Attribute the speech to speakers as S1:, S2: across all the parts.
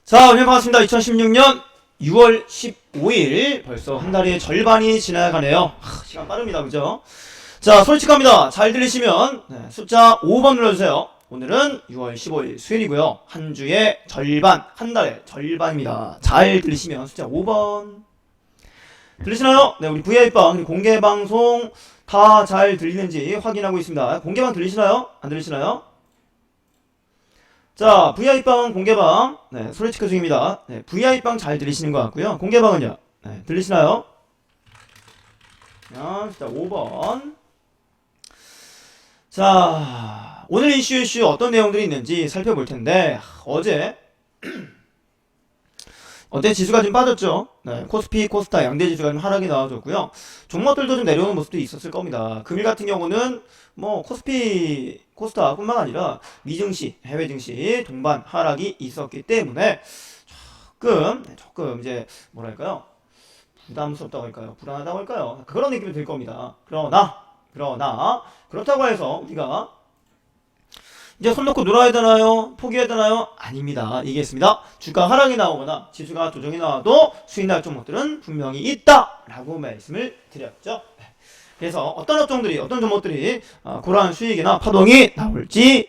S1: 자, 오늘 반갑습니다. 2016년 6월 15일 벌써 한 달의 절반이 지나가네요. 시간 빠릅니다. 그죠? 자, 솔직합니다. 잘 들리시면 숫자 5번 눌러주세요. 오늘은 6월 15일 수요일이고요. 한 주의 절반, 한 달의 절반입니다. 잘 들리시면 숫자 5번 들리시나요? 네, 우리 VI방 공개방송 다 잘 들리는지 확인하고 있습니다. 공개방 들리시나요? 안 들리시나요? 자, VI방 공개방 소리 체크 중입니다. VI방 잘 들리시는 것 같고요. 공개방은요? 들리시나요? 자, 5번. 자, 오늘 이슈 어떤 내용들이 있는지 살펴볼 텐데, 어제 지수가 좀 빠졌죠. 코스피, 코스타 양대 지수가 좀 하락이 나와줬고요. 종목들도 좀 내려오는 모습도 있었을 겁니다. 금일 같은 경우는 뭐 코스피, 코스타뿐만 아니라 미증시, 해외 증시 동반 하락이 있었기 때문에 조금 이제 뭐랄까요? 부담스럽다고 할까요? 불안하다고 할까요? 그런 느낌이 들 겁니다. 그러나 그렇다고 해서 우리가 이제 손 놓고 놀아야 되나요? 포기해야 되나요? 아닙니다. 얘기했습니다. 주가 하락이 나오거나 지수가 조정이 나와도 수익 날 종목들은 분명히 있다라고 말씀을 드렸죠. 그래서 어떤 종목들이 그러한 수익이나 파동이 나올지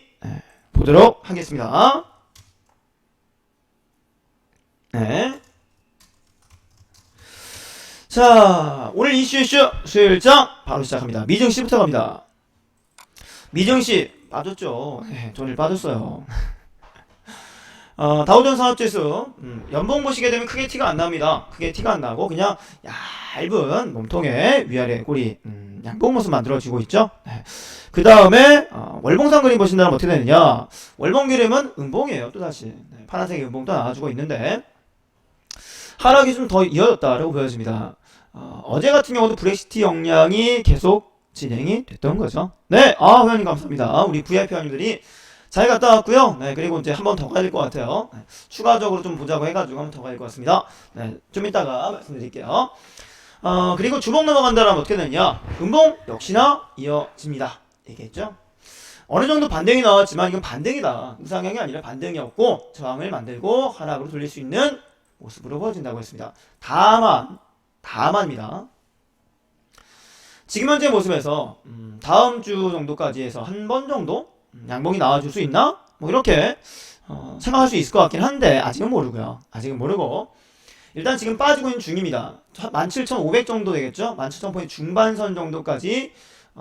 S1: 보도록 하겠습니다. 네. 자, 오늘 이슈 수요일장 바로 시작합니다. 미증시부터 갑니다. 미증시 빠졌죠. 돈을 빠졌어요. 다우존 산업지수 연봉 보시게 되면 크게 티가 안 납니다. 크게 티가 안 나고 그냥 얇은 몸통에 위아래 꼬리 양봉 모습 만들어지고 있죠. 그 다음에 월봉상 그림 보신다면 어떻게 되느냐. 월봉 그림은 음봉이에요. 또다시 파란색의 음봉도 나와주고 있는데 하락이 좀 더 이어졌다라고 보여집니다. 어제 같은 경우도 브렉시트 역량이 계속 진행이 됐던 거죠. 네, 회원님 감사합니다. 우리 VIP 회원님들이 잘 갔다 왔고요. 네, 그리고 이제 한 번 더 가야 될 것 같아요. 추가적으로 좀 보자고 해가지고 한 번 더 가야 될 것 같습니다. 네, 좀 이따가 말씀드릴게요. 그리고 주봉 넘어간다라면 어떻게 되느냐? 음봉 역시나 이어집니다. 얘기했죠? 어느 정도 반등이 나왔지만 이건 반등이다. 우상향이 아니라 반등이었고 저항을 만들고 하락으로 돌릴 수 있는 모습으로 보여진다고 했습니다. 다만입니다. 지금 현재 모습에서 다음 주 정도까지 해서 한 번 정도 양봉이 나와줄 수 있나? 뭐 이렇게 생각할 수 있을 것 같긴 한데 아직은 모르고요. 일단 지금 빠지고 있는 중입니다. 17,500 정도 되겠죠? 17,000포인트 중반선 정도까지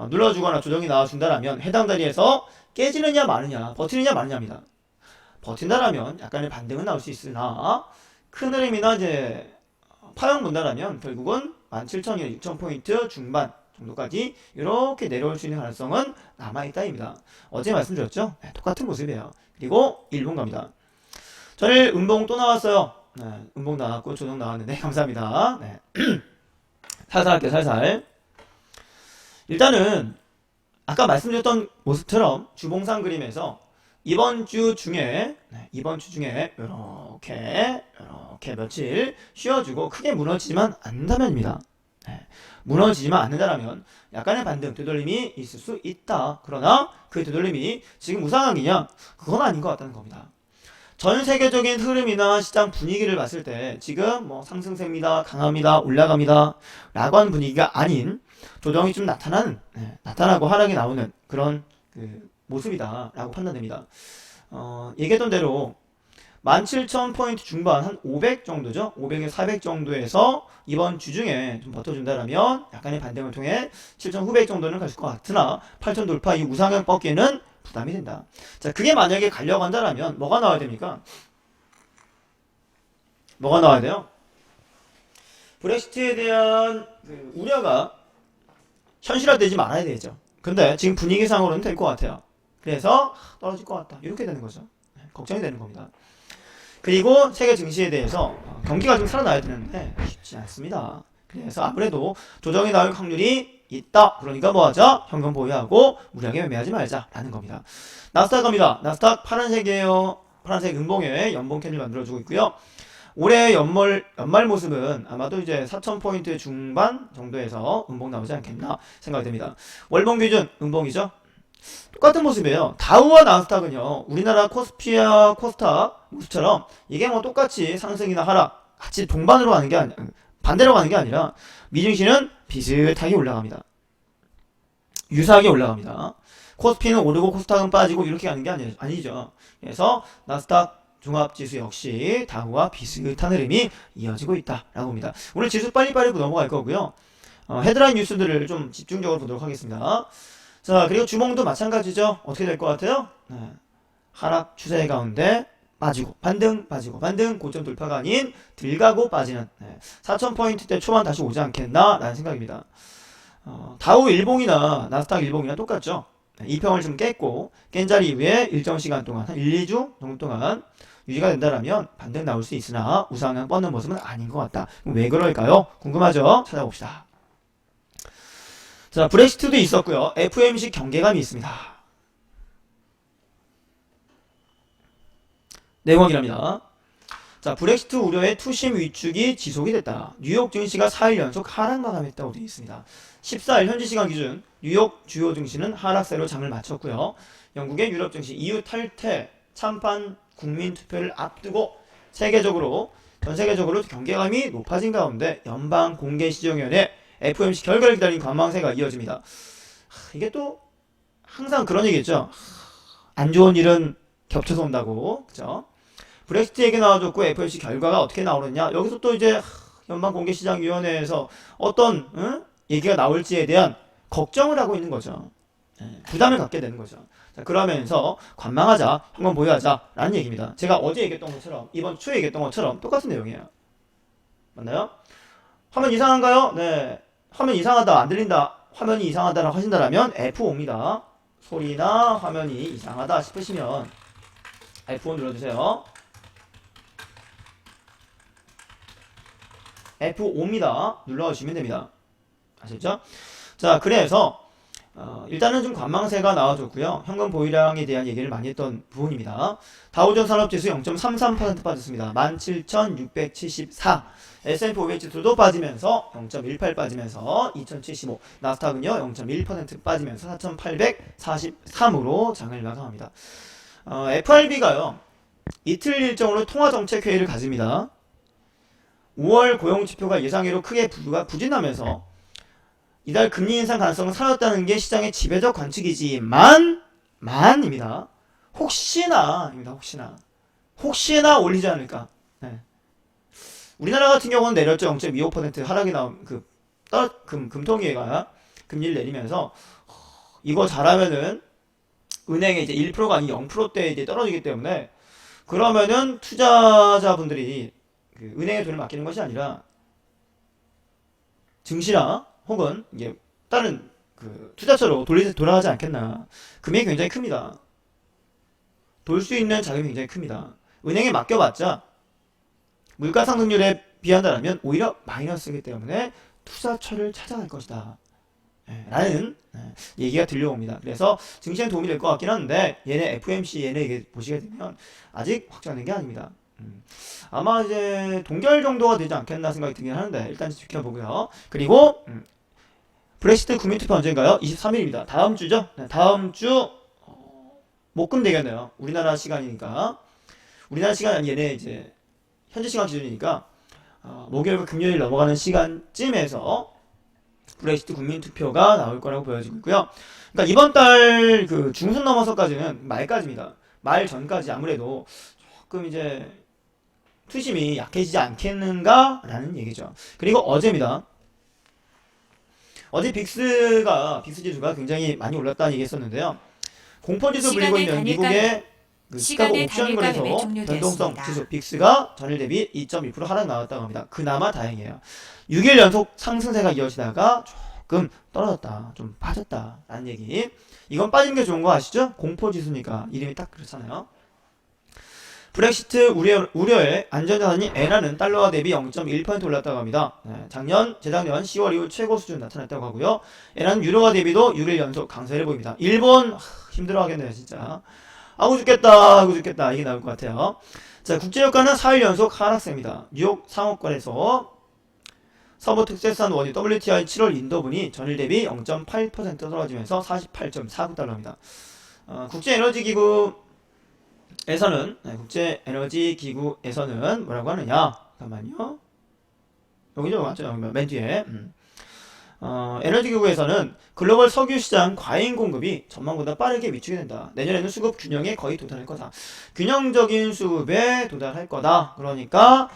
S1: 눌러주거나 조정이 나와준다라면 해당 자리에서 깨지느냐 마느냐, 버티느냐 마느냐입니다. 버틴다라면 약간의 반등은 나올 수 있으나 큰 흐름이나 이제 파형 본다라면 결국은 17,000이나 6,000포인트 중반 정도까지 이렇게 내려올 수 있는 가능성은 남아있다입니다. 어제 말씀드렸죠? 똑같은 모습이에요. 그리고 일본 갑니다. 전일 음봉 또 나왔어요. 음봉 나왔고 조정 나왔는데 감사합니다. 살살 할게요. 살살. 일단은 아까 말씀드렸던 모습처럼 주봉상 그림에서 이번 주 중에 이렇게 며칠 쉬어주고 크게 무너지지만 않는다면입니다. 무너지지만 않는다라면 약간의 반등, 되돌림이 있을 수 있다. 그러나 그 되돌림이 지금 우상향이냐? 그건 아닌 것 같다는 겁니다. 전 세계적인 흐름이나 시장 분위기를 봤을 때 지금 뭐 상승세입니다, 강합니다, 올라갑니다 라고 하는 분위기가 아닌 조정이 좀 나타나고 하락이 나오는 그런 모습이다 라고 판단됩니다. 얘기했던 대로 17,000포인트 중반 한 500 정도죠. 500에서 400 정도에서 이번 주 중에 좀 버텨준다라면 약간의 반등을 통해 7,000 후백 정도는 갈 것 같으나 8,000 돌파 이 우상향 뻗기는 부담이 된다. 자, 그게 만약에 가려고 한다라면 뭐가 나와야 됩니까? 뭐가 나와야 돼요? 브렉시트에 대한 우려가 현실화되지 말아야 되죠. 근데 지금 분위기상으로는 될 것 같아요. 그래서 떨어질 것 같다. 이렇게 되는 거죠. 걱정이 되는 겁니다. 그리고 세계 증시에 대해서 경기가 좀 살아나야 되는데 쉽지 않습니다. 그래서 아무래도 조정이 나올 확률이 있다. 그러니까 뭐하자? 현금 보유하고 무리하게 매매하지 말자라는 겁니다. 나스닥 갑니다. 나스닥 파란색이에요. 파란색 음봉에 연봉 캔을 만들어주고 있고요. 올해 연말 모습은 아마도 이제 4,000포인트 중반 정도에서 음봉 나오지 않겠나 생각이 됩니다. 월봉 기준 음봉이죠. 똑같은 모습이에요. 다우와 나스닥은요, 우리나라 코스피와 코스닥 모습처럼 이게 뭐 똑같이 상승이나 하락 같이 동반으로 가는 게 아니, 반대로 가는 게 아니라 미증시는 비슷하게 올라갑니다. 유사하게 올라갑니다. 코스피는 오르고 코스닥은 빠지고 이렇게 가는 게 아니죠. 그래서 나스닥 종합지수 역시 다우와 비슷한 흐름이 이어지고 있다라고 봅니다. 오늘 지수 빨리빨리 넘어갈 거고요. 헤드라인 뉴스들을 좀 집중적으로 보도록 하겠습니다. 자, 그리고 주봉도 마찬가지죠. 어떻게 될 것 같아요? 하락 추세 가운데 빠지고 반등 빠지고 반등 고점 돌파가 아닌 들가고 빠지는 4,000포인트대 초반 다시 오지 않겠나 라는 생각입니다. 다우 일봉이나 나스닥 일봉이나 똑같죠. 이평을 좀 깼고 깬 자리 이후에 일정 시간 동안 한 1, 2주 정도 동안 유지가 된다라면 반등 나올 수 있으나 우상향 뻗는 모습은 아닌 것 같다. 왜 그럴까요? 궁금하죠? 찾아봅시다. 자, 브렉시트도 있었고요. FOMC 경계감이 있습니다. 내용 확인합니다. 자, 브렉시트 우려의 투심 위축이 지속이 됐다. 뉴욕 증시가 4일 연속 하락 마감했다고 되어 있습니다. 14일 현지 시간 기준 뉴욕 주요 증시는 하락세로 장을 마쳤고요. 영국의 유럽 증시 EU 탈퇴 찬반 국민 투표를 앞두고 전 세계적으로 경계감이 높아진 가운데 연방 공개시정위원회 FOMC 결과를 기다린 관망세가 이어집니다. 이게 또 항상 그런 얘기겠죠. 안 좋은 일은 겹쳐서 온다고, 그죠? 브렉시트 얘기 나와줬고 FOMC 결과가 어떻게 나오느냐. 여기서 또 이제 연방공개시장위원회에서 어떤 얘기가 나올지에 대한 걱정을 하고 있는 거죠. 부담을 갖게 되는 거죠. 자, 그러면서 관망하자, 한번 보유하자 라는 얘기입니다. 제가 어제 얘기했던 것처럼 이번 초에 얘기했던 것처럼 똑같은 내용이에요. 맞나요? 화면 이상한가요? 네. 화면 이상하다, 안 들린다, 화면이 이상하다라고 하신다라면 F5입니다. 소리나 화면이 이상하다 싶으시면 F5 눌러주세요. F5입니다. 눌러주시면 됩니다. 아시죠? 자, 그래서 일단은 좀 관망세가 나와줬고요. 현금 보유량에 대한 얘기를 많이 했던 부분입니다. 다우존 산업지수 0.33% 빠졌습니다. 17,674. S&P 500 지수도 빠지면서 0.18 빠지면서 2075. 나스닥은요 0.1% 빠지면서 4,843으로 장을 마감합니다. FRB가요 이틀 일정으로 통화정책회의를 가집니다. 5월 고용지표가 예상외로 크게 부진하면서 이달 금리 인상 가능성은 사라졌다는 게 시장의 지배적 관측이지만입니다. 혹시나 올리지 않을까. 네. 우리나라 같은 경우는 내렸죠. 0.25% 하락이 나온 금통위회가 금리를 내리면서 이거 잘하면은 은행에 이제 1%가 아닌 0%대 이제 떨어지기 때문에 그러면은 투자자분들이 은행에 돈을 맡기는 것이 아니라 증시나 혹은 이게 다른 투자처로 돌아가지 않겠나. 금액이 굉장히 큽니다. 돌 수 있는 자금이 굉장히 큽니다. 은행에 맡겨봤자 물가 상승률에 비한다면 오히려 마이너스이기 때문에 투자처를 찾아갈 것이다. 라는 얘기가 들려옵니다. 그래서 증시에 도움이 될 것 같긴 한데 얘네 FOMC 얘네 보시게 되면 아직 확정된 게 아닙니다. 아마 이제 동결 정도가 되지 않겠나 생각이 들긴 하는데 일단 지켜보고요. 그리고 브렉시트 국민투표 언젠가요? 23일입니다. 다음 주죠? 네, 다음 주 목금 되겠네요. 우리나라 시간이니까. 우리나라 시간 아니 얘네 이제 현지 시간 기준이니까 목요일과 금요일 넘어가는 시간쯤에서 브렉시트 국민투표가 나올 거라고 보여지고 있고요. 그러니까 이번 달 중순 넘어서까지는 말까지입니다. 말 전까지 아무래도 조금 이제 투심이 약해지지 않겠는가 라는 얘기죠. 그리고 어제입니다. 어제 빅스 지수가 굉장히 많이 올랐다는 얘기 했었는데요. 공포지수 불리고 있는 미국의 시카고 옵션 거래소 변동성 지수 빅스가 전일 대비 2.1% 하락 나왔다고 합니다. 그나마 다행이에요. 6일 연속 상승세가 이어지다가 조금 떨어졌다, 좀 빠졌다 라는 얘기. 이건 빠진 게 좋은 거 아시죠? 공포지수니까 이름이 딱 그렇잖아요. 브렉시트 우려의 안전자산이 엔화는 달러화 대비 0.1% 올랐다고 합니다. 재작년 10월 이후 최고 수준 나타났다고 하고요. 엔화는 유로화 대비도 6일 연속 강세를 보입니다. 일본 힘들어하겠네요 진짜. 아구 죽겠다 이게 나올 것 같아요. 자, 국제유가는 4일 연속 하락세입니다. 뉴욕 상업거래소 서부 특세산 원유 WTI 7월 인도분이 전일 대비 0.8% 떨어지면서 48.49달러입니다. 국제에너지기구에서는 뭐라고 하느냐? 잠깐만요. 여기죠, 맞죠? 여기 맨 뒤에. 에너지기구에서는 글로벌 석유 시장 과잉 공급이 전망보다 빠르게 위축이 된다. 내년에는 수급 균형에 거의 도달할 거다. 균형적인 수급에 도달할 거다. 그러니까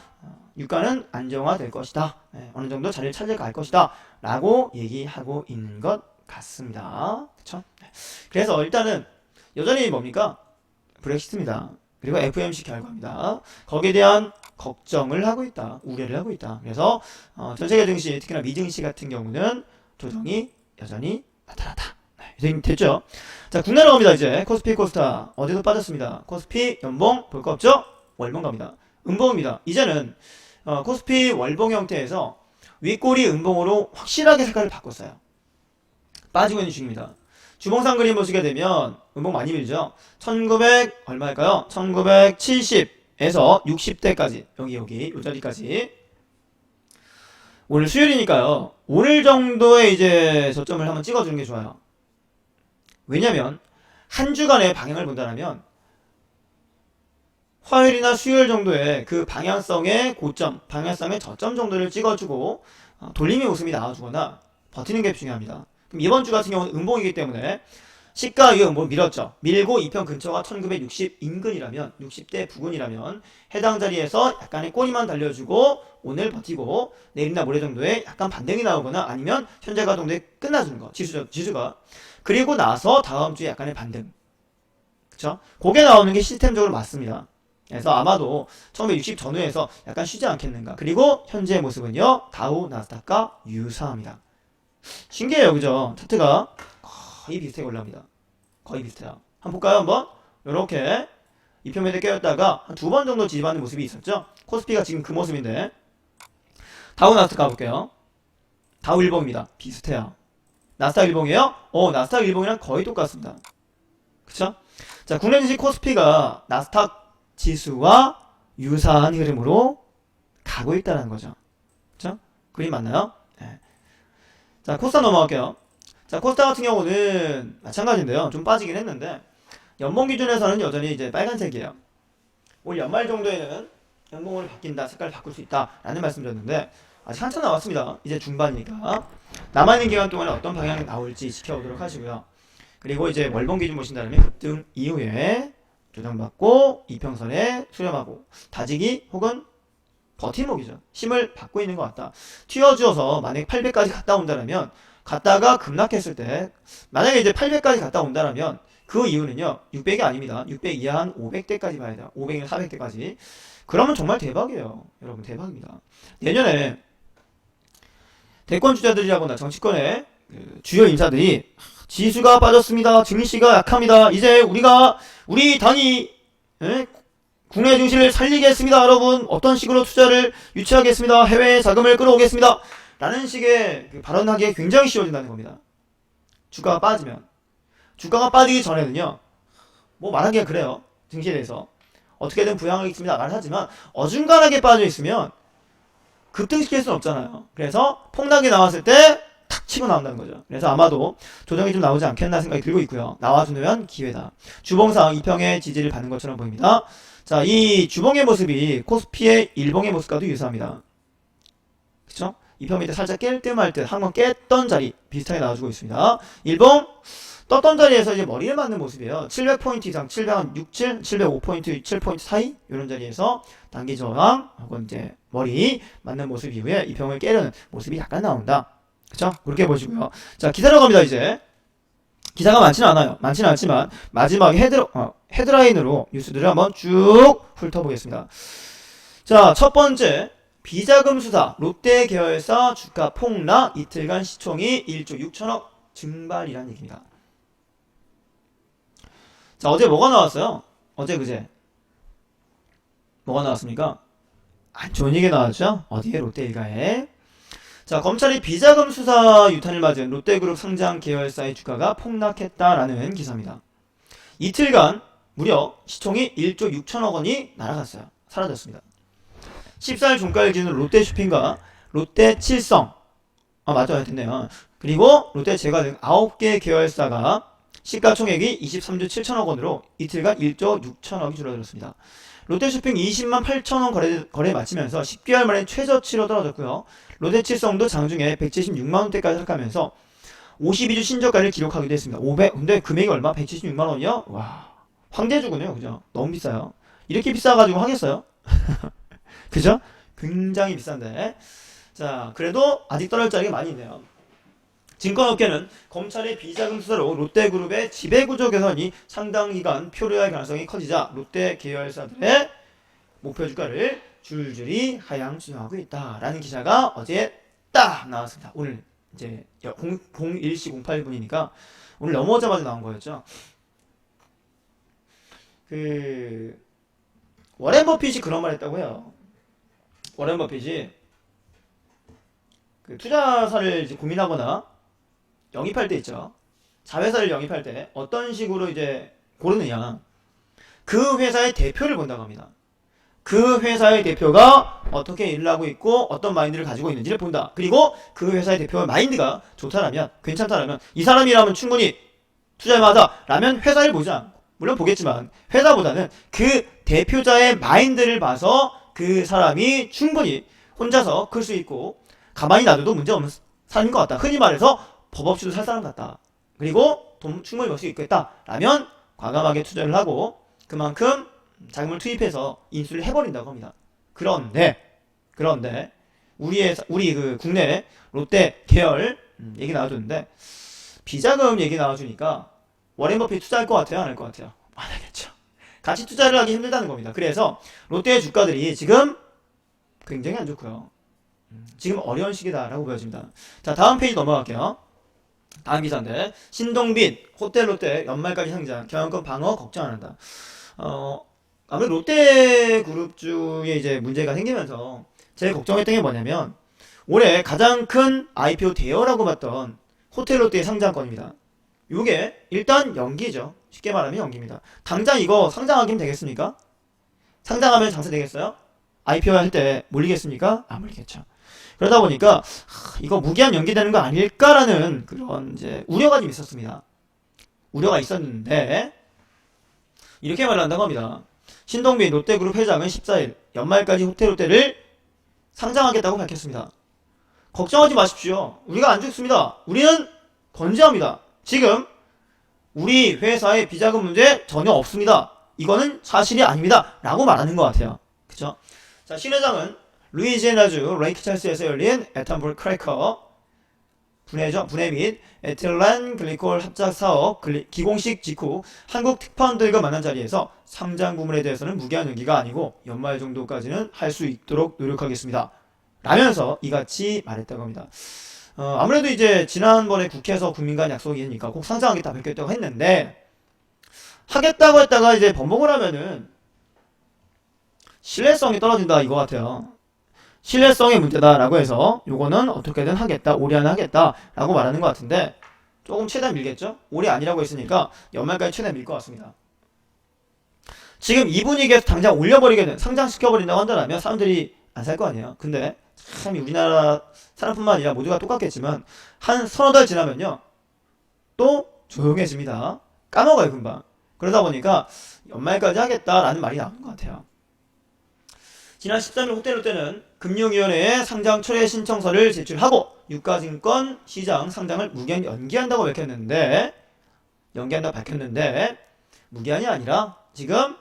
S1: 유가는 안정화될 것이다. 어느 정도 자리를 찾아갈 것이다. 라고 얘기하고 있는 것 같습니다. 그쵸? 그래서 일단은 여전히 뭡니까? 브렉시트입니다. 그리고 FOMC 결과입니다. 거기에 대한 걱정을 하고 있다. 우려를 하고 있다. 그래서 전 세계 증시, 특히나 미증시 같은 경우는 조정이 여전히 나타났다. 네, 됐죠? 자, 국내로 갑니다. 이제 코스피, 코스타 어디도 빠졌습니다. 코스피 연봉 볼 거 없죠? 월봉 갑니다. 음봉입니다. 이제는 코스피 월봉 형태에서 윗꼬리 음봉으로 확실하게 색깔을 바꿨어요. 빠지고 있는 중입니다. 주봉상 그림 보시게 되면 음봉 많이 밀죠. 1900 얼마일까요? 1970에서 60대까지 여기 요 자리까지. 오늘 수요일이니까요. 오늘 정도의 이제 저점을 한번 찍어주는 게 좋아요. 왜냐면 한 주간의 방향을 본다면 화요일이나 수요일 정도의 그 방향성의 고점, 방향성의 저점 정도를 찍어주고 돌림의 웃음이 나와주거나 버티는 게 중요합니다. 그럼 이번 주 같은 경우는 음봉이기 때문에 시가 위에 음봉 밀었죠. 밀고 2편 근처가 1960 인근이라면 60대 부근이라면 해당 자리에서 약간의 꼬리만 달려주고 오늘 버티고 내일이나 모레 정도에 약간 반등이 나오거나 아니면 현재 가동돼 끝나주는 거 지수가 그리고 나서 다음 주에 약간의 반등 그쵸? 그게 나오는 게 시스템적으로 맞습니다. 그래서 아마도 1960 전후에서 약간 쉬지 않겠는가. 그리고 현재의 모습은요 다우 나스닥과 유사합니다. 신기해요, 그죠? 차트가 거의 비슷하게 올라옵니다. 거의 비슷해요. 한번 볼까요, 한번? 요렇게 2편매대 깨었다가 한 두 번 정도 지지받는 모습이 있었죠? 코스피가 지금 그 모습인데 다우 나스닥 가볼게요. 다우 일봉입니다. 비슷해요. 나스닥 일봉이에요? 나스닥 일봉이랑 거의 똑같습니다. 그쵸? 자, 국내 증시 코스피가 나스닥 지수와 유사한 흐름으로 가고 있다는 거죠. 그쵸? 그림 맞나요? 네. 자, 코스닥 넘어갈게요. 자, 코스닥 같은 경우는 마찬가지인데요. 좀 빠지긴 했는데 연봉 기준에서는 여전히 이제 빨간색이에요. 올 연말 정도에는 연봉으로 바뀐다, 색깔 바꿀 수 있다 라는 말씀 드렸는데 아직 한참 남았습니다. 이제 중반이니까 남아있는 기간 동안에 어떤 방향이 나올지 지켜보도록 하시고요. 그리고 이제 월봉 기준 보신다면 급등 이후에 조정받고 이평선에 수렴하고 다지기 혹은 버팀목이죠. 힘을 받고 있는 것 같다. 튀어주어서 만약에 800까지 갔다 온다면 갔다가 급락했을 때 만약에 이제 800까지 갔다 온다면 그 이유는요 600이 아닙니다. 600 이하 한 500대까지 봐야 돼요. 500이나 400대까지. 그러면 정말 대박이에요. 여러분 대박입니다. 내년에 대권 주자들이라거나 정치권의 그 주요 인사들이 지수가 빠졌습니다. 증시가 약합니다. 이제 우리 당이 국내 증시를 살리겠습니다. 여러분 어떤 식으로 투자를 유치하겠습니다. 해외 자금을 끌어오겠습니다. 라는 식의 그 발언하기에 굉장히 쉬워진다는 겁니다. 주가가 빠지면. 주가가 빠지기 전에는요. 뭐 말하기가 그래요. 증시에 대해서. 어떻게든 부양하겠습니다. 말을 하지만 어중간하게 빠져있으면 급등시킬 수는 없잖아요. 그래서 폭락이 나왔을 때 탁 치고 나온다는 거죠. 그래서 아마도 조정이 좀 나오지 않겠나 생각이 들고 있고요. 나와주면 기회다. 주봉상 2평의 지지를 받는 것처럼 보입니다. 자, 이 주봉의 모습이 코스피의 일봉의 모습과도 유사합니다. 그쵸? 2편 밑에 살짝 깰 듯 말 듯 한번 깼던 자리 비슷하게 나와주고 있습니다. 일봉 떴던 자리에서 이제 머리를 맞는 모습이에요. 700포인트 이상, 767, 705포인트, 7포인트 사이 이런 자리에서 단기 저항 혹은 이제 머리 맞는 모습 이후에 이 병을 깨려는 모습이 약간 나온다. 그쵸? 그렇게 보시고요. 자, 기사로 갑니다. 이제 기사가 많지는 않아요. 많지는 않지만 마지막에 헤드라인으로 뉴스들을 한번 쭉 훑어보겠습니다. 자, 첫 번째 비자금 수사 롯데 계열사 주가 폭락 이틀간 시총이 1조 6천억 증발이라는 얘기입니다. 자, 어제 뭐가 나왔어요? 어제 그제 뭐가 나왔습니까? 안 좋은 얘기 나왔죠? 어디에? 롯데 일가에. 자, 검찰이 비자금 수사 유탄을 맞은 롯데그룹 상장 계열사의 주가가 폭락했다라는 기사입니다. 이틀간 무려 시총이 1조 6천억 원이 날아갔어요. 사라졌습니다. 14일 종가를 기준으로 롯데쇼핑과 롯데 칠성, 맞아요, 됐네요. 그리고 롯데 제과 등 9개 계열사가 시가총액이 23조 7천억 원으로 이틀간 1조 6천억이 줄어들었습니다. 롯데쇼핑 20만 8천원 거래 마치면서 10개월 만에 최저치로 떨어졌고요. 롯데칠성도 장중에 176만 원대까지 하락하면서 52주 신저가를 기록하기도 했습니다. 근데 금액이 얼마? 176만 원이요? 와, 황제주군요, 그죠? 너무 비싸요. 이렇게 비싸가지고 하겠어요? 그죠? 굉장히 비싼데. 자, 그래도 아직 떨어질 자리가 많이 있네요. 증권업계는 검찰의 비자금 수사로 롯데그룹의 지배구조 개선이 상당 기간 표류할 가능성이 커지자 롯데 계열사들의 목표 주가를 줄줄이 하향 추정하고 있다라는 기사가 어제 딱 나왔습니다. 오늘 이제 01시 08분이니까 오늘 넘어오자마자 나온 거였죠. 워렌 버핏이 그런 말 했다고 해요. 워렌 버핏이 투자사를 이제 고민하거나 영입할 때 있죠. 자회사를 영입할 때 어떤 식으로 이제 고르느냐. 그 회사의 대표를 본다고 합니다. 그 회사의 대표가 어떻게 일을 하고 있고 어떤 마인드를 가지고 있는지를 본다. 그리고 그 회사의 대표의 마인드가 좋다라면, 괜찮다라면, 이 사람이라면 충분히 투자해마다 라면 회사를 보지 않고, 물론 보겠지만 회사보다는 그 대표자의 마인드를 봐서 그 사람이 충분히 혼자서 클 수 있고 가만히 놔둬도 문제없는 사람인 것 같다. 흔히 말해서 법 없이도 살 사람 같다. 그리고 돈 충분히 벌 수 있겠다 라면 과감하게 투자를 하고 그만큼 자금을 투입해서 인수를 해버린다고 합니다. 그런데 우리 그 국내 롯데 계열 얘기 나와줬는데 비자금 얘기 나와주니까 워렌 버핏 투자할 것 같아요? 안 할 것 같아요? 안 하겠죠. 같이 투자를 하기 힘들다는 겁니다. 그래서 롯데의 주가들이 지금 굉장히 안 좋고요. 지금 어려운 시기다라고 보여집니다. 자, 다음 페이지 넘어갈게요. 다음 기사인데 신동빈 호텔롯데 연말까지 상장 경영권 방어 걱정 안 한다. 아무래도 롯데그룹주에 이제 문제가 생기면서 제일 걱정했던 게 뭐냐면 올해 가장 큰 IPO 대여라고 봤던 호텔롯데의 상장권입니다. 요게 일단 연기죠. 쉽게 말하면 연기입니다. 당장 이거 상장하기면 되겠습니까? 상장하면 장사 되겠어요? IPO 할 때 몰리겠습니까? 안 몰리겠죠. 그러다 보니까 이거 무기한 연기되는 거 아닐까라는 그런 이제 우려가 좀 있었습니다. 우려가 있었는데 이렇게 말한다고 합니다. 신동빈 롯데그룹 회장은 14일 연말까지 호텔롯데를 상장하겠다고 밝혔습니다. 걱정하지 마십시오. 우리가 안 죽습니다. 우리는 건재합니다. 지금 우리 회사의 비자금 문제 전혀 없습니다. 이거는 사실이 아닙니다. 라고 말하는 것 같아요. 그쵸? 자, 신 회장은 루이지애나주 레이크 찰스에서 열린 에탄볼 크래커 분해 및 에틸렌 글리콜 합작 사업 기공식 직후 한국 특파원들과 만난 자리에서 상장 부문에 대해서는 무기한 연기가 아니고 연말 정도까지는 할 수 있도록 노력하겠습니다. 라면서 이같이 말했다고 합니다. 아무래도 이제 지난번에 국회에서 국민간 약속이니까 꼭 상장하겠다 밝혔다고 했는데 하겠다고 했다가 이제 번복을 하면은 신뢰성이 떨어진다 이거 같아요. 신뢰성의 문제다라고 해서 요거는 어떻게든 하겠다, 올해 안에 하겠다 라고 말하는 것 같은데 조금 최대한 밀겠죠? 올해 아니라고 했으니까 연말까지 최대한 밀 것 같습니다. 지금 이 분위기에서 당장 올려버리게는 상장시켜버린다고 한다면 사람들이 안 살 거 아니에요. 근데 참 우리나라 사람뿐만 아니라 모두가 똑같겠지만 한 서너 달 지나면요 또 조용해집니다. 까먹어요 금방. 그러다 보니까 연말까지 하겠다라는 말이 나오는 것 같아요. 지난 13일 호텔롯데는 금융위원회에 상장 철회 신청서를 제출하고 유가증권 시장 상장을 무기한 연기한다고 밝혔는데 무기한이 아니라 지금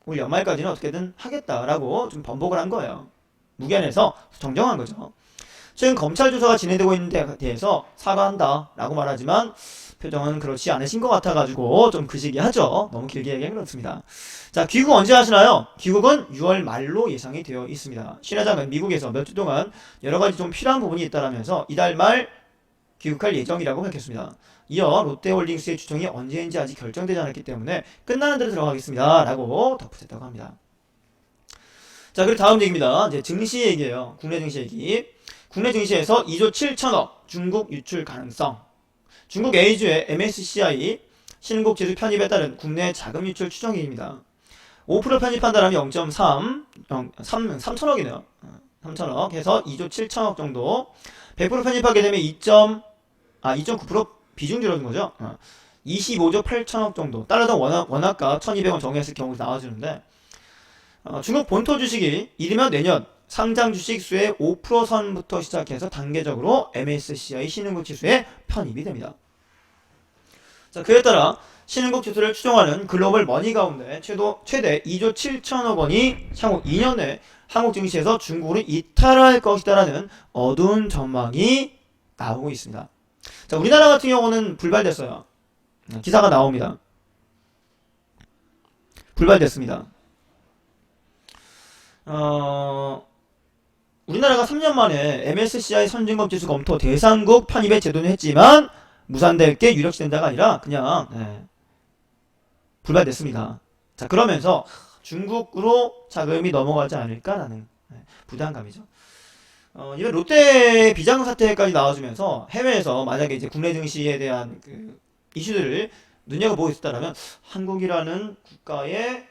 S1: 올 연말까지는 어떻게든 하겠다라고 좀 번복을 한 거예요. 무기한에서 정정한 거죠. 최근 검찰 조사가 진행되고 있는 데 대해서 사과한다 라고 말하지만 표정은 그렇지 않으신 것 같아가지고 좀 그시기하죠. 너무 길게 얘기하면 그렇습니다. 자, 귀국 언제 하시나요? 귀국은 6월 말로 예상이 되어 있습니다. 신 회장은 미국에서 몇 주 동안 여러가지 좀 필요한 부분이 있다라면서 이달 말 귀국할 예정이라고 밝혔습니다. 이어 롯데홀딩스의 추정이 언제인지 아직 결정되지 않았기 때문에 끝나는 대로 들어가겠습니다 라고 덧붙였다고 합니다. 자, 그리고 다음 얘기입니다. 이제 증시 얘기예요. 국내 증시 얘기. 국내 증시에서 2조 7천억 중국 유출 가능성. 중국 A주의 MSCI 신흥국 지수 편입에 따른 국내 자금 유출 추정액입니다. 5% 편입한다라면 0.3, 3천억이네요. 3천억 해서 2조 7천억 정도. 100% 편입하게 되면 2.9% 비중 줄어든 거죠. 25조 8천억 정도. 달러당 원화가 1200원 정했을 경우 나와주는데, 중국 본토 주식이 이르면 내년 상장 주식 수의 5% 선부터 시작해서 단계적으로 MSCI 신흥국 지수에 편입이 됩니다. 자, 그에 따라 신흥국 지수를 추종하는 글로벌 머니 가운데 최대 2조 7천억 원이 향후 2년 내에 한국 증시에서 중국으로 이탈할 것이다라는 어두운 전망이 나오고 있습니다. 자, 우리나라 같은 경우는 불발됐어요. 기사가 나옵니다. 불발됐습니다. 우리나라가 3년 만에 MSCI 선진국 지수 검토 대상국 편입에 제도는 했지만 무산될 게 유력시 된다가 아니라 그냥 불발됐습니다. 자, 그러면서 중국으로 자금이 넘어가지 않을까라는 부담감이죠. 이번 롯데 비상사태까지 나와주면서 해외에서 만약에 이제 국내 증시에 대한 그 이슈들을 눈여겨보고 있었다면 한국이라는 국가의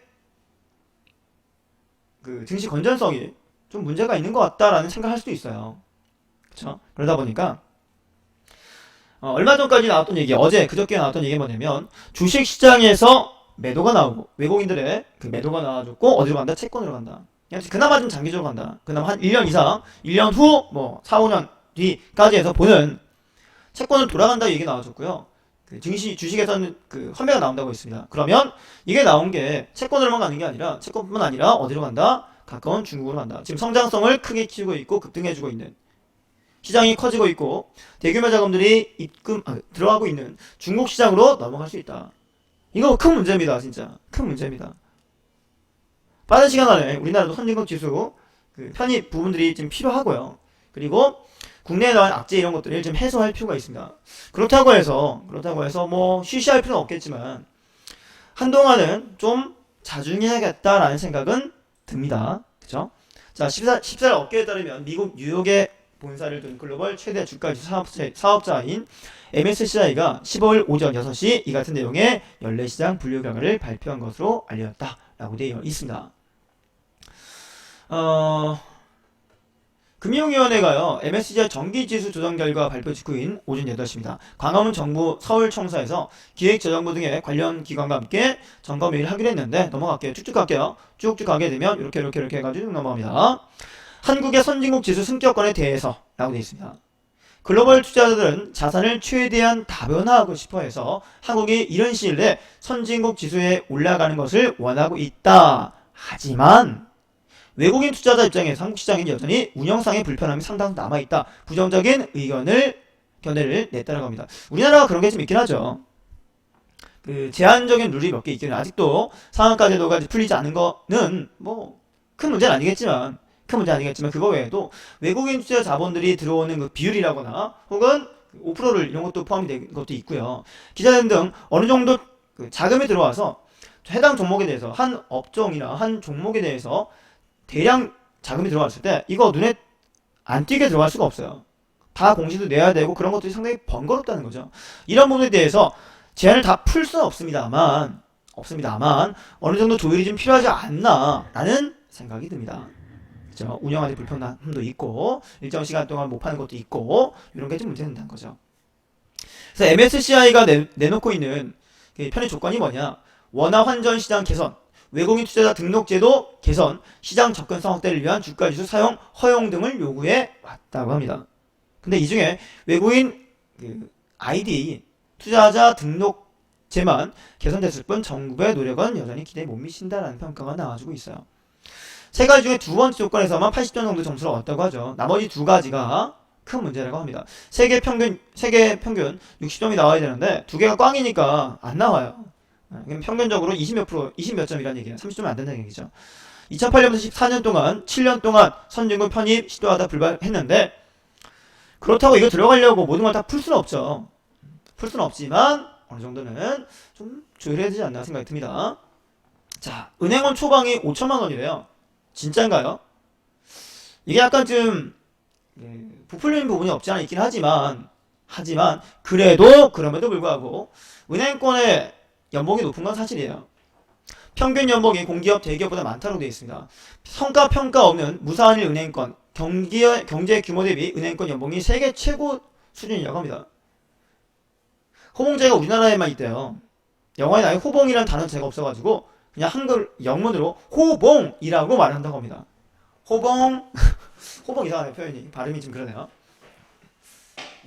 S1: 그 증시 건전성이 좀 문제가 있는 것 같다라는 생각할 수도 있어요. 그렇죠? 그러다 보니까 얼마 전까지 나왔던 얘기, 어제 그저께 나왔던 얘기가 뭐냐면 주식 시장에서 매도가 나오고 외국인들의 그 매도가 나와줬고 어디로 간다? 채권으로 간다. 그나마 좀 장기적으로 간다. 그나마 한 1년 이상, 1년 후, 뭐 4, 5년 뒤까지 해서 보는 채권을 돌아간다 얘기 나와줬고요. 그 주식에서는 그 환매가 나온다고 했습니다. 그러면 이게 나온 게 채권으로만 가는 게 아니라 채권뿐만 아니라 어디로 간다? 가까운 중국으로 간다. 지금 성장성을 크게 키우고 있고 급등해주고 있는 시장이 커지고 있고 대규모 자금들이 들어가고 있는 중국 시장으로 넘어갈 수 있다. 이거 큰 문제입니다. 진짜 큰 문제입니다. 빠른 시간 안에 우리나라도 선진국 지수 그 편입 부분들이 좀 필요하고요. 그리고 국내에 나온 악재 이런 것들을 좀 해소할 필요가 있습니다. 그렇다고 해서 뭐 쉬쉬할 필요는 없겠지만 한동안은 좀 자중해야겠다라는 생각은 듭니다. 그죠? 자, 14일 업계에 따르면 미국 뉴욕의 본사를 둔 글로벌 최대 주가지수 사업자인 MSCI가 15일 오전 6시 이 같은 내용의 연례시장 분류 결과를 발표한 것으로 알려졌다라고 되어 있습니다. 금융위원회가요, MSCI 정기지수 조정 결과 발표 직후인 오전 8시입니다. 광화문 정부 서울청사에서 기획재정부 등의 관련 기관과 함께 점검회의를 하기로 했는데, 넘어갈게요. 쭉쭉 갈게요. 쭉쭉 가게 되면, 이렇게 해가지고 넘어갑니다. 한국의 선진국 지수 승격권에 대해서 라고 되어 있습니다. 글로벌 투자자들은 자산을 최대한 다변화하고 싶어 해서 한국이 이런 시일 내에 선진국 지수에 올라가는 것을 원하고 있다. 하지만 외국인 투자자 입장에서 한국 시장은 여전히 운영상의 불편함이 상당 남아있다. 부정적인 견해를 냈다는 겁니다. 우리나라가 그런 게 좀 있긴 하죠. 그 제한적인 룰이 몇 개 있긴 해요. 아직도 상한가 제도가 풀리지 않은 거는 뭐 큰 문제는 아니겠지만 그거 외에도 외국인 투자 자본들이 들어오는 그 비율이라거나 혹은 5%를 이런 것도 포함이 된 것도 있고요. 기자들 등 어느 정도 그 자금이 들어와서 해당 종목에 대해서 한 업종이나 한 종목에 대해서 대량 자금이 들어왔을 때 이거 눈에 안 띄게 들어갈 수가 없어요. 다 공시도 내야 되고 그런 것들이 상당히 번거롭다는 거죠. 이런 부분에 대해서 제한을 다 풀 수는 없습니다만 어느 정도 조율이 좀 필요하지 않나라는 생각이 듭니다. 그렇죠? 운영하는 불편함도 있고 일정 시간 동안 못 파는 것도 있고 이런 게 좀 문제된다는 거죠. 그래서 MSCI가 내놓고 있는 편의 조건이 뭐냐? 원화 환전 시장 개선, 외국인 투자자 등록제도 개선, 시장 접근성 확대를 위한 주가지수 사용 허용 등을 요구해 왔다고 합니다. 근데 이 중에 외국인 ID 투자자 등록제만 개선됐을 뿐 정부의 노력은 여전히 기대에 못 미친다라는 평가가 나와주고 있어요. 세 가지 중에 두 번째 조건에서만 80점 정도 점수를 얻었다고 하죠. 나머지 두 가지가 큰 문제라고 합니다. 세계 평균 60점이 나와야 되는데 두 개가 꽝이니까 안 나와요. 평균적으로 20몇 점이라는 얘기예요. 30점이 안 된다는 얘기죠. 2008년부터 14년 동안 7년 동안 선진국 편입 시도하다 불발했는데 그렇다고 이거 들어가려고 모든 걸 다 풀 수는 없죠. 풀 수는 없지만 어느 정도는 좀 조율해야 되지 않나 생각이 듭니다. 자, 은행원 초방이 5천만 원이래요. 진짠가요? 이게 약간 좀 부풀리는 부분이 없지 않아 있긴 하지만 그래도 그럼에도 불구하고 은행권의 연봉이 높은 건 사실이에요. 평균 연봉이 공기업, 대기업보다 많다고 되어 있습니다. 성과 평가 없는 무사한일 은행권, 경제 규모 대비 은행권 연봉이 세계 최고 수준이라고 합니다. 호봉제가 우리나라에만 있대요. 영어에 나의 호봉이라는 단어 제가 없어가지고 그냥 한글 영문으로 호봉이라고 말한다고 합니다. 호봉 호봉 이상하네 표현이 발음이 좀 그러네요.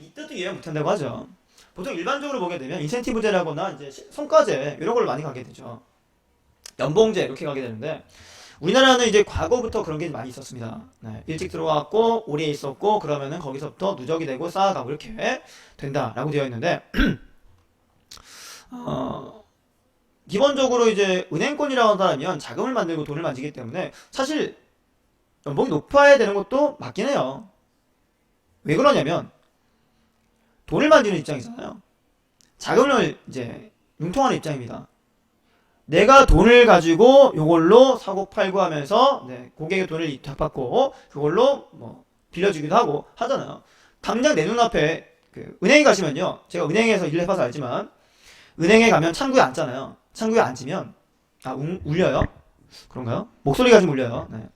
S1: 이 뜻도 이해 못한다고 하죠. 보통 일반적으로 보게 되면 인센티브제라거나 이제 성과제 이런 걸 많이 가게 되죠. 연봉제 이렇게 가게 되는데 우리나라는 이제 과거부터 그런 게 많이 있었습니다. 네, 일찍 들어왔고 오래 있었고 그러면은 거기서부터 누적이 되고 쌓아가고 이렇게 된다라고 되어 있는데 기본적으로 이제 은행권이라고 한다면 자금을 만들고 돈을 만지기 때문에 사실 연봉이 높아야 되는 것도 맞긴 해요. 왜 그러냐면 돈을 만지는 입장이잖아요. 자금을 이제 융통하는 입장입니다. 내가 돈을 가지고 요걸로 사고 팔고 하면서 고객의 돈을 위탁받고 그걸로 뭐 빌려주기도 하고 하잖아요. 당장 내 눈앞에 그 은행에 가시면요. 제가 은행에서 일 해봐서 알지만 은행에 가면 창구에 앉잖아요. 창구에 앉으면 울려요? 그런가요? 목소리가 좀 울려요. 네.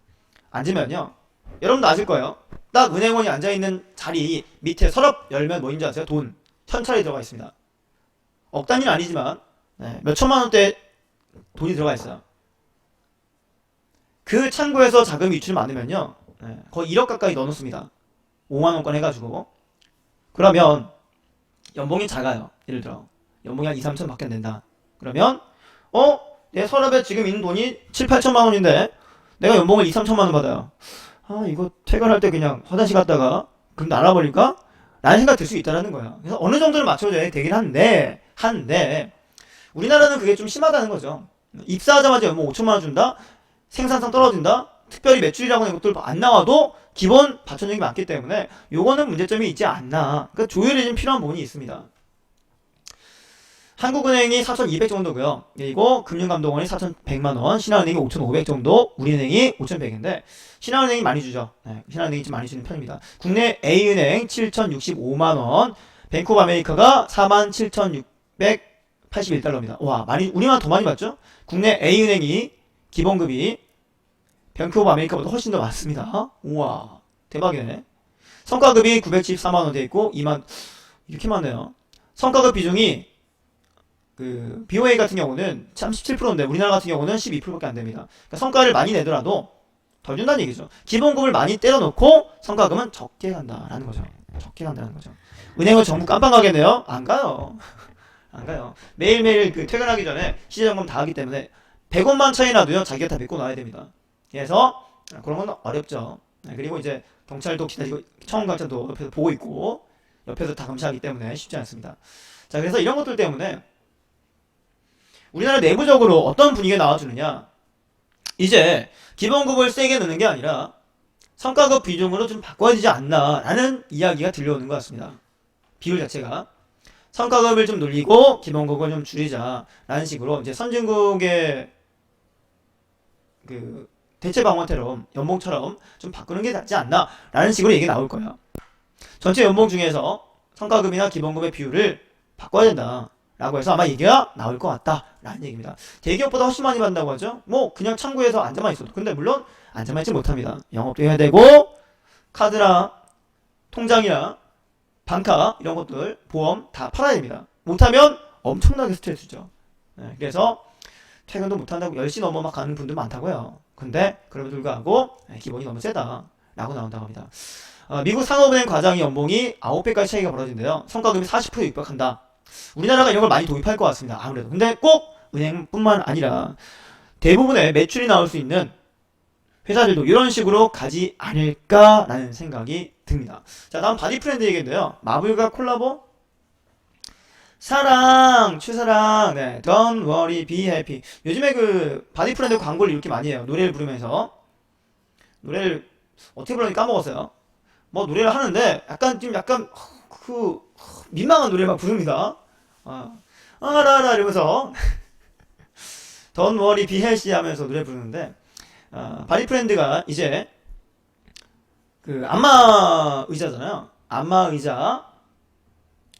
S1: 앉으면요. 여러분도 아실 거예요. 딱 은행원이 앉아있는 자리 밑에 서랍 열면 뭐인지 아세요? 돈 천차례 들어가 있습니다. 억 단위는 아니지만 몇 천만 원대 돈이 들어가 있어요. 그 창구에서 자금이 유출 많으면요. 거의 1억 가까이 넣어놓습니다. 5만 원권 해가지고. 그러면 연봉이 작아요. 예를 들어 연봉이 한 2, 3천 밖에 안 된다. 그러면 내 서랍에 지금 있는 돈이 7, 8천만 원인데 내가 연봉을 2, 3천만 원 받아요. 이거 퇴근할 때 그냥 화장실 갔다가 그럼 날아버릴까? 라는 생각 들 수 있다는 거야. 그래서 어느 정도는 맞춰줘야 되긴 한데 우리나라는 그게 좀 심하다는 거죠. 입사하자마자 연봉 5천만 원 준다? 생산성 떨어진다? 특별히 매출이라고 하는 것들 안 나와도 기본 받쳐주는 게 많기 때문에 요거는 문제점이 있지 않나. 그러니까 조율이 좀 필요한 부분이 있습니다. 한국은행이 4,200 정도고요. 그리고 금융감독원이 4,100만원, 신한은행이 5,500 정도, 우리은행이 5,100인데 신한은행이 많이 주죠. 신한은행이 좀 많이 주는 편입니다. 국내 A은행 7,065만원, 뱅크 오브 아메리카가 47,681달러입니다. 와, 우리만 더 많이 받죠? 국내 A은행이 기본급이 뱅크 오브 아메리카보다 훨씬 더 많습니다. 우와, 대박이네. 성과급이 974만원 돼 있고 2만 이렇게 많네요. 성과급 비중이 그 BOA 같은 경우는 참 17%인데 우리나라 같은 경우는 12%밖에 안 됩니다. 그러니까 성과를 많이 내더라도 덜 준다는 얘기죠. 기본급을 많이 때려놓고 성과금은 적게 간다라는 거죠. 적게 간다는 거죠. 은행은 전부 깜빵 가겠네요? 안 가요. 안 가요. 매일매일 그 퇴근하기 전에 시세점검 다 하기 때문에 100원만 차이 나도요 자기가 다 메꿔 놔야 됩니다. 그래서 그런 건 어렵죠. 그리고 이제 경찰도 기다리고 청원관찰도 옆에서 보고 있고 옆에서 다 감시하기 때문에 쉽지 않습니다. 자, 그래서 이런 것들 때문에 우리나라 내부적으로 어떤 분위기가 나와주느냐, 이제 기본급을 세게 넣는 게 아니라 성과급 비중으로 좀 바꿔야 되지 않나 라는 이야기가 들려오는 것 같습니다. 비율 자체가 성과급을 좀 늘리고 기본급을 좀 줄이자 라는 식으로 이제 선진국의 그 대체 방안처럼 연봉처럼 좀 바꾸는 게 낫지 않나 라는 식으로 얘기 나올 거예요. 전체 연봉 중에서 성과급이나 기본급의 비율을 바꿔야 된다 라고 해서 아마 얘기가 나올 것 같다 라는 얘기입니다. 대기업보다 훨씬 많이 받는다고 하죠. 뭐 그냥 창구에서 앉아만 있어도. 근데 물론 앉아만 있지 못합니다. 영업도 해야 되고 카드나 통장이나 방카 이런 것들 보험 다 팔아야 됩니다. 못하면 엄청나게 스트레스죠. 그래서 퇴근도 못한다고 10시 넘어 막 가는 분들 많다고요. 근데 그럼에도 불구하고 기본이 너무 세다 라고 나온다고 합니다. 미국 상업은행 과장의 연봉이 9배까지 차이가 벌어진대요. 성과급이 40% 육박한다. 우리나라가 이런 걸 많이 도입할 것 같습니다. 아무래도. 근데 꼭 은행뿐만 아니라 대부분의 매출이 나올 수 있는 회사들도 이런 식으로 가지 않을까라는 생각이 듭니다. 자, 다음 바디 프렌드 얘기인데요. 마블과 콜라보? 사랑, 최사랑, Don't worry, be happy. 요즘에 그 바디 프렌드 광고를 이렇게 많이 해요. 노래를 부르면서. 노래를 어떻게 부르는지 까먹었어요. 뭐 노래를 하는데 약간 민망한 노래만 부릅니다. 라라 이러면서 Don't worry, be happy 하면서 노래 부르는데 바디 프렌드가 이제 그 안마 의자잖아요. 안마 의자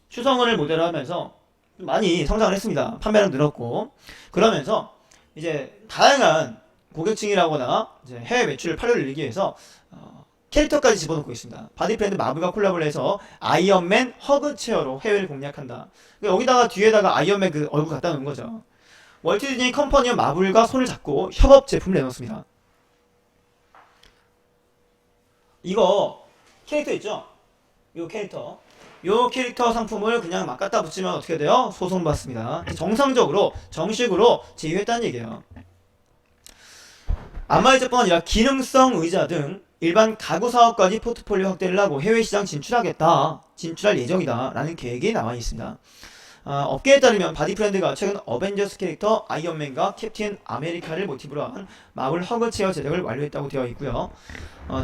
S1: 추성은을 모델로 하면서 많이 성장을 했습니다. 판매량 늘었고 그러면서 이제 다양한 고객층이라거나 이제 해외 매출 판로를 늘리기 위해서 캐릭터까지 집어넣고 있습니다. 바디프렌드 마블과 콜라보를 해서 아이언맨 허그 체어로 해외를 공략한다. 여기다가 뒤에다가 아이언맨 그 얼굴 갖다 놓은 거죠. 월트 디즈니 컴퍼니와 마블과 손을 잡고 협업 제품을 내놓습니다. 이거 캐릭터 있죠? 요 캐릭터 상품을 그냥 막 갖다 붙이면 어떻게 돼요? 소송받습니다. 정상적으로 정식으로 제휴했다는 얘기예요. 안마의자뿐 아니라 기능성 의자 등 일반 가구 사업까지 포트폴리오 확대를 하고 해외 시장 진출할 예정이다 라는 계획이 나와 있습니다. 업계에 따르면 바디프렌드가 최근 어벤져스 캐릭터 아이언맨과 캡틴 아메리카를 모티브로 한 마블 허그 체어 제작을 완료했다고 되어 있고요.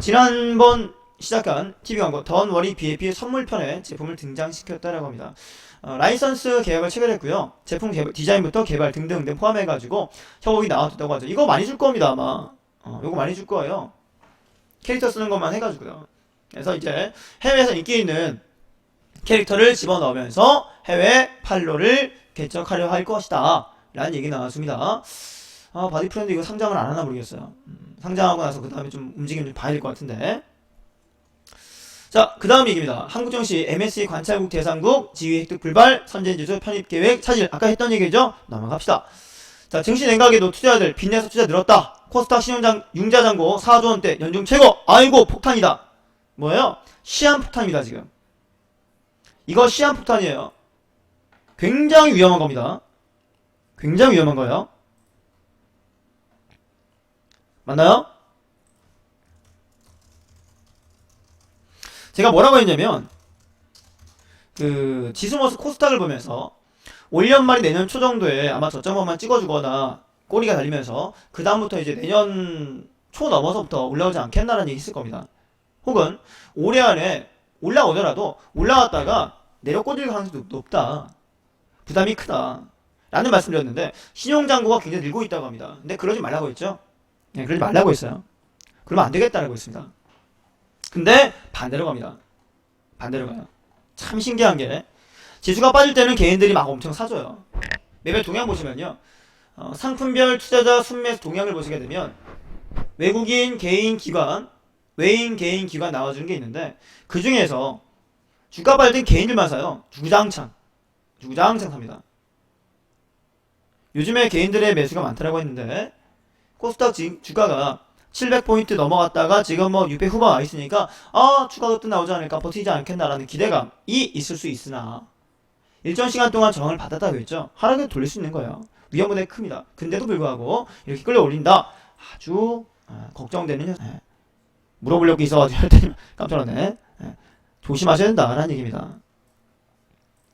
S1: 지난번 시작한 TV 광고 던 워리 BAP 선물편에 제품을 등장시켰다라고 합니다. 라이선스 계약을 체결했고요. 제품 디자인부터 개발 등등 포함해가지고 협업이 나왔다고 하죠. 이거 많이 줄 겁니다 아마. 이거 많이 줄 거예요. 캐릭터 쓰는 것만 해가지고요. 그래서 이제 해외에서 인기 있는 캐릭터를 집어넣으면서 해외 판로를 개척하려 할 것이다 라는 얘기 나왔습니다. 바디프렌드 이거 상장을 안 하나 모르겠어요. 상장하고 나서 그 다음에 좀 움직임 좀 봐야 될 것 같은데. 자, 그 다음 얘기입니다. 한국정시 MSC 관찰국 대상국 지위 획득 불발 선진지수 편입계획 차질. 아까 했던 얘기죠? 넘어갑시다. 자, 증시 냉각에도 투자자들 빚내서 투자 늘었다. 코스닥 신용장 융자잔고 4조 원대 연중 최고. 아이고 폭탄이다. 뭐예요? 시한폭탄입니다 지금. 이거 시한폭탄이에요. 굉장히 위험한 겁니다. 굉장히 위험한 거예요. 맞나요? 제가 뭐라고 했냐면 그 지수모스 코스닥을 보면서 올 연말이 내년 초 정도에 아마 저점만 찍어주거나 꼬리가 달리면서 그 다음부터 이제 내년 초 넘어서부터 올라오지 않겠나라는 얘기 있을 겁니다. 혹은 올해 안에 올라오더라도 올라왔다가 내려 꽂을 가능성이 높다. 부담이 크다. 라는 말씀드렸는데 신용잔고가 굉장히 늘고 있다고 합니다. 근데 그러지 말라고 했죠. 네, 그러지 말라고 했어요. 그러면 안 되겠다라고 했습니다. 근데 반대로 갑니다. 반대로 가요. 참 신기한 게 지수가 빠질 때는 개인들이 막 엄청 사줘요. 매매 동향 보시면요. 상품별 투자자 순매수 동향을 보시게 되면 외국인 개인 기관, 외인 개인 기관 나와주는 게 있는데 그 중에서 주가 빠질 땐 개인들만 사요. 주구장창 삽니다. 요즘에 개인들의 매수가 많다라고 했는데 코스닥 주가가 700포인트 넘어갔다가 지금 뭐 600 후반 와 있으니까 추가 급등 나오지 않을까 버티지 않겠나라는 기대감이 있을 수 있으나 일정 시간 동안 저항을 받았다고 했죠. 하락을 돌릴 수 있는 거예요. 위험은 큽니다. 근데도 불구하고 이렇게 끌어올린다. 아주 걱정되는 물어보려고 있어가지고 할 때는 깜짝 놀랐네. 조심하셔야 된다라는 얘기입니다.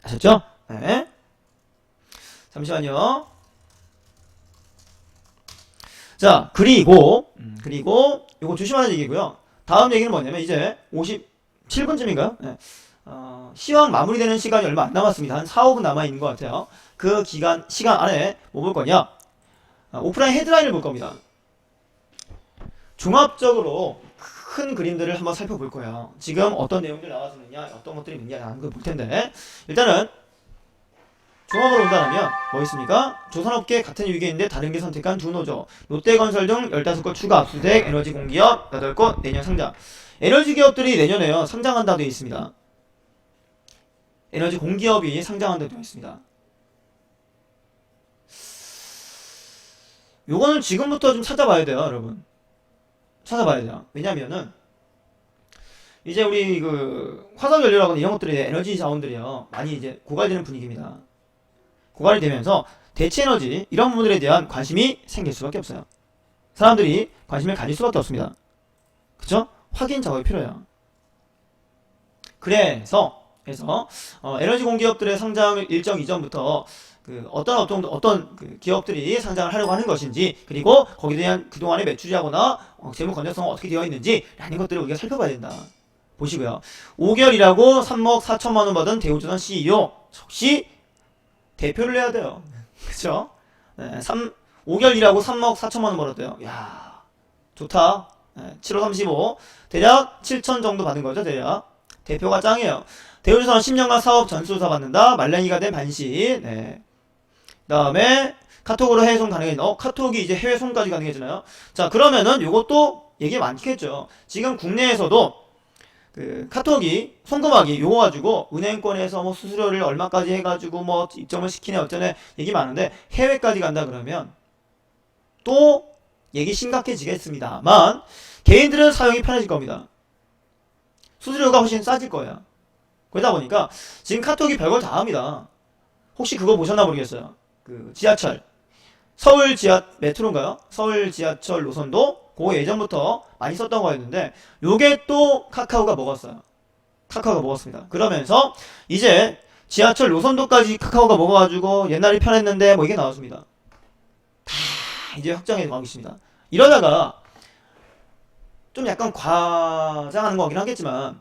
S1: 아셨죠? 네. 잠시만요. 자, 그리고 이거 조심하는 얘기고요. 다음 얘기는 뭐냐면 이제 57분쯤인가요? 네. 시황 마무리되는 시간이 얼마 안 남았습니다. 한 4, 5분 남아있는 것 같아요. 그 시간 안에 뭐 볼 거냐? 오프라인 헤드라인을 볼 겁니다. 종합적으로 큰 그림들을 한번 살펴볼 거예요. 지금 어떤 내용들 나와주느냐, 어떤 것들이 있느냐 하는 걸 볼 텐데 일단은 종합으로 본다면 뭐 있습니까? 조선업계 같은 위기에 있는데 다른 게 선택한 두 노조 롯데건설 등 15곳 추가 압수수색 에너지 공기업 8곳 내년 상장. 에너지 기업들이 내년에요 상장한다고 되어 있습니다. 에너지 공기업이 상장한다고 되어 있습니다. 요거는 지금부터 좀 찾아봐야 돼요 여러분. 찾아봐야 돼요. 왜냐면은 이제 우리 그 화석연료라거나 이런 것들이 에너지 자원들이요 많이 이제 고갈되는 분위기입니다. 고갈이 되면서 대체에너지 이런 부분들에 대한 관심이 생길 수밖에 없어요. 사람들이 관심을 가질 수밖에 없습니다. 그쵸? 확인 작업이 필요해요. 그래서 에너지 공기업들의 상장을 일정 이전부터 그 어떤 그 기업들이 상장을 하려고 하는 것인지 그리고 거기에 대한 그동안의 매출이하거나 재무 건전성은 어떻게 되어 있는지 라는 것들을 우리가 살펴봐야 된다. 보시고요. 5개월이라고 3억 4천만원 받은 대우조선 CEO 역시 대표를 해야 돼요. 그쵸? 네, 5개월이라고 3억 4천만원 벌었대요. 이야 좋다. 7월 35 대략 7천 정도 받은 거죠. 대략 대표가 짱이에요. 대우조선 10년간 사업 전수조사 받는다. 말랭이가 된 반시. 네. 그 다음에 카톡으로 해외 송 가능해진다. 카톡이 이제 해외 송까지 가능해지나요? 자, 그러면은 요것도 얘기 많겠죠. 지금 국내에서도 그 카톡이 송금하기 요거 가지고 은행권에서 뭐 수수료를 얼마까지 해가지고 뭐 입점을 시키네 어쩌네 얘기 많은데 해외까지 간다 그러면 또 얘기 심각해지겠습니다만 개인들은 사용이 편해질 겁니다. 수수료가 훨씬 싸질 거예요. 그러다 보니까 지금 카톡이 별걸 다 합니다. 혹시 그거 보셨나 모르겠어요. 그 지하철 서울 지하 메트로인가요? 서울 지하철 노선도 그거 예전부터 많이 썼던 거였는데 요게 또 카카오가 먹었어요. 카카오가 먹었습니다. 그러면서 이제 지하철 노선도까지 카카오가 먹어가지고 옛날이 편했는데 뭐 이게 나왔습니다. 다 이제 확정해 가고 있습니다. 이러다가 좀 약간 과장하는 거긴 하겠지만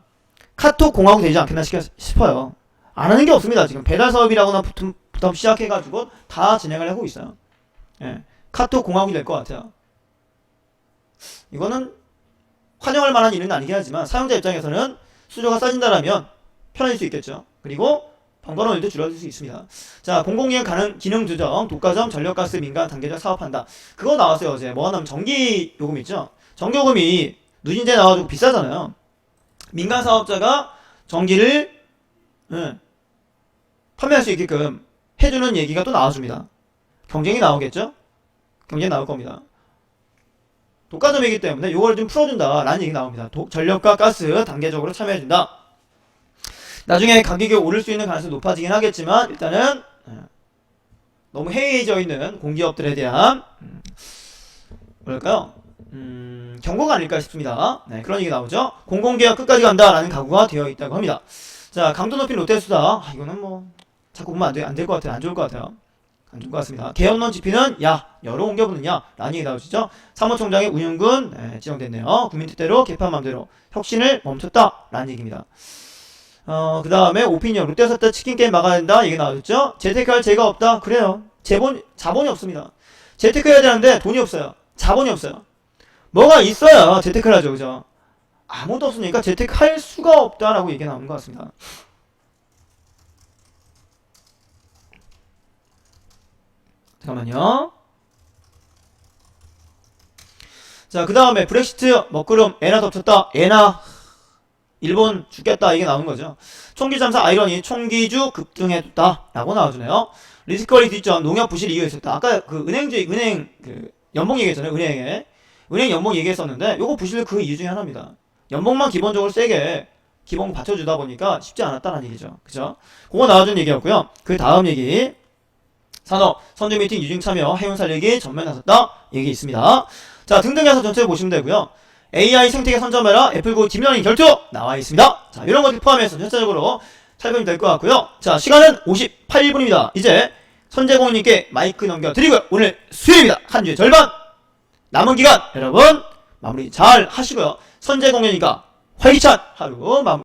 S1: 카톡 공화국 되지 않겠나 싶어요. 안 하는 게 없습니다. 지금 배달 사업이라거나 부터 시작해가지고 다 진행을 하고 있어요. 예, 카톡 공화국이 될 것 같아요. 이거는 환영할 만한 일은 아니긴 하지만 사용자 입장에서는 수수료가 싸진다라면 편해질 수 있겠죠. 그리고 번거로운 일도 줄어들 수 있습니다. 자, 공공기관 가능 기능 조정, 독과점, 전력가스 민간 단계적 사업한다. 그거 나왔어요 어제. 뭐 하냐면 전기 요금 있죠. 전기요금이 누진제 나와가지고 비싸잖아요. 민간 사업자가 전기를 판매할 수 있게끔 해주는 얘기가 또 나와줍니다. 경쟁이 나오겠죠? 경쟁이 나올 겁니다. 독과점이기 때문에 요걸 좀 풀어준다라는 얘기 나옵니다. 전력과 가스 단계적으로 참여해준다. 나중에 가격이 오를 수 있는 가능성이 높아지긴 하겠지만 일단은 너무 해이해져 있는 공기업들에 대한 뭐랄까요? 경고가 아닐까 싶습니다. 네, 그런 얘기 나오죠. 공공기업 끝까지 간다라는 각오가 되어 있다고 합니다. 자, 강도 높인 롯데수다. 이거는 뭐 자꾸 보면 안 될 것 같아요. 안 좋을 것 같아요. 안 좋을 것 같습니다. 개업론 집히는 여로 옮겨보느냐 라는 얘기 나오시죠. 사무총장의 운영군 지정됐네요. 국민 뜻대로 개판 맘대로 혁신을 멈췄다 라는 얘기입니다. 그 다음에 오피니언 롯데 샀다 치킨게임 막아야 된다 얘기 나오셨죠. 재테크할 재가 없다. 그래요. 자본이 없습니다. 재테크해야 되는데 돈이 없어요. 자본이 없어요. 뭐가 있어야 재테크를 하죠. 그죠? 아무도 없으니까 재테크할 수가 없다라고 얘기가 나오는 것 같습니다. 잠깐만요. 자, 그 다음에 브렉시트 먹구름 에나 덮쳤다. 에나 일본 죽겠다 이게 나오는 거죠. 총기 잠사 아이러니 총기주 급등했다 라고 나와주네요. 리스크거리 뒷전 농협 부실 이유 있었다. 아까 그 은행 그 연봉 얘기했잖아요. 은행 연봉 얘기했었는데 요거 부실 그 이유 중에 하나입니다. 연봉만 기본적으로 세게 기본 받쳐주다 보니까 쉽지 않았다는 얘기죠. 그죠? 그거 나와준 얘기였고요. 그 다음 얘기 산업 선제 미팅 유증 참여 해운 살리기 전면 나섰다 얘기 있습니다. 자, 등등해서 전체 보시면 되고요. AI 생태계 선점해라 애플고 딥러닝 결투 나와 있습니다. 자, 이런 것들 포함해서 전체적으로 살펴보면 될 것 같고요. 자, 시간은 58분입니다. 이제 선제공님께 마이크 넘겨드리고요. 오늘 수요일입니다. 한 주의 절반 남은 기간 여러분 마무리 잘 하시고요. 선제공연이니까 활기찬 하루 마무리